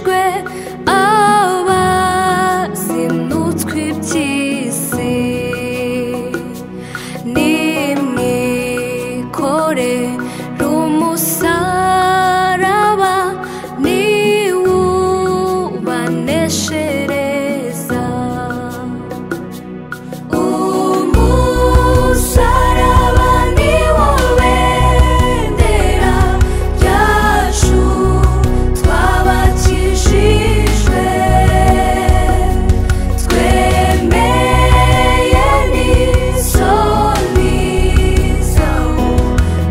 twabakijijwe abazinutswe iby'isi nimwikorere umusaraba niwubaneshereza umusaraba niwo bendera ryacu twabakijijwe twemeye n'isoni zawo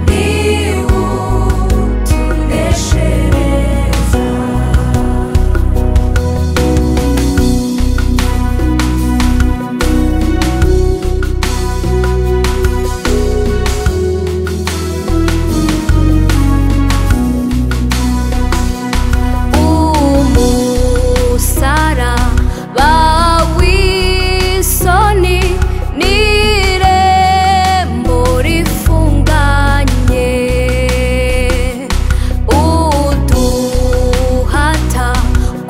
niwutuneshereza umusaraba w'isoni n'irembo rifunganye uduhata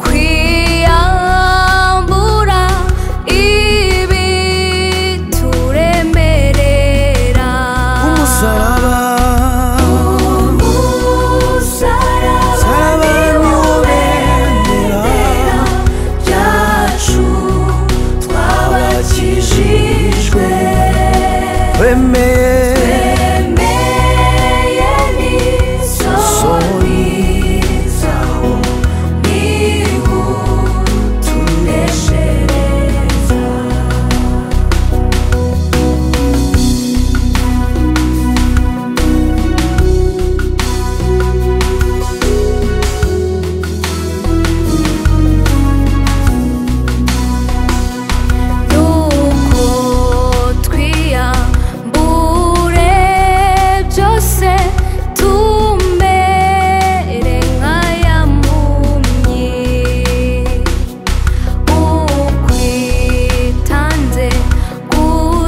kwiyambura ibituremerera umusaraba niwo bendera ryacu twabakijijwe twemeye n'isoni zawo niwutuneshereza nuko twiyambure byose tumere nk'aya mpumyi ukwitanze gutumwenda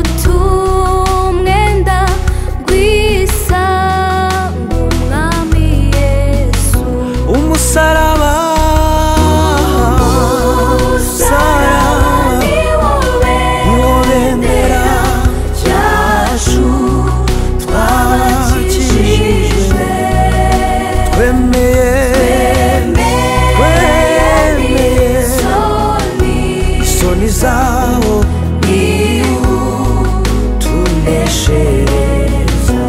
gwisanga umwami Yesu umusaraba niwo bendera ryacu twabakijijwe twemeye isoni zawo niwutuneshereza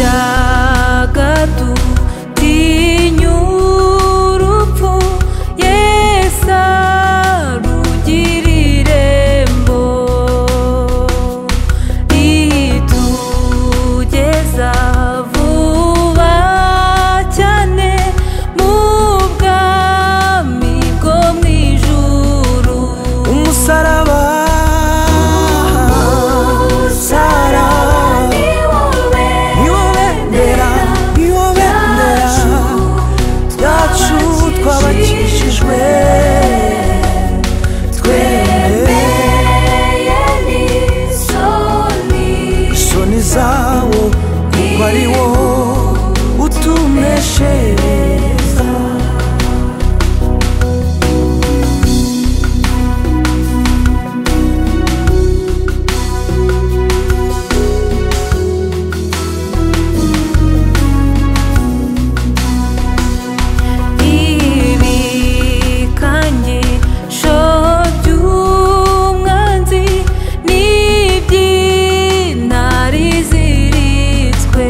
twajyaga dutinya urupfu Yesu arugira irembo ritugeza vuba cyane mu bwami bwo mu ijuru umusaraba niwo bendera ryacu twabakijijwe twemeye n'isoni isoni zawo kuko ari wo utuneshereza ibikangisho by'umwanzi n'iby'intare ziritswe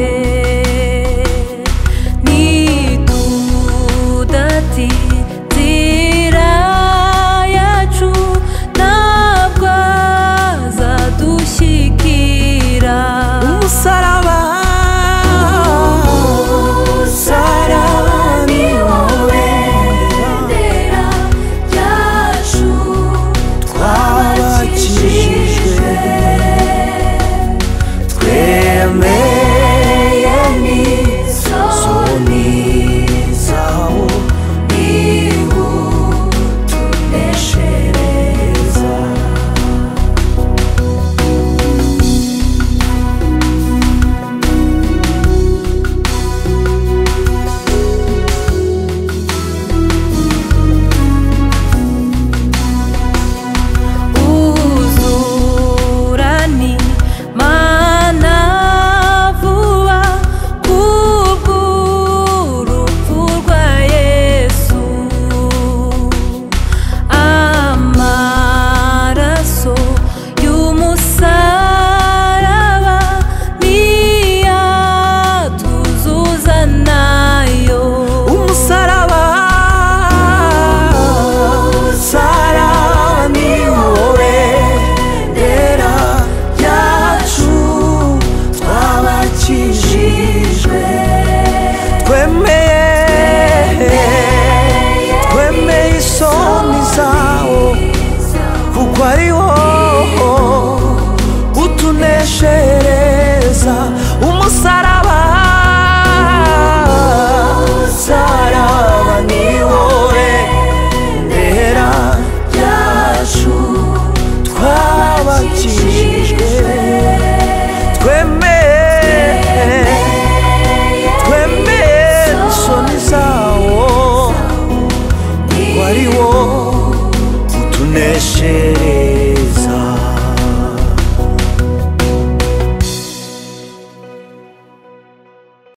nitudatinzira yacu ntabwo azadushyikira umusaraba niwo bendera ryacu twabakijijwe twemeye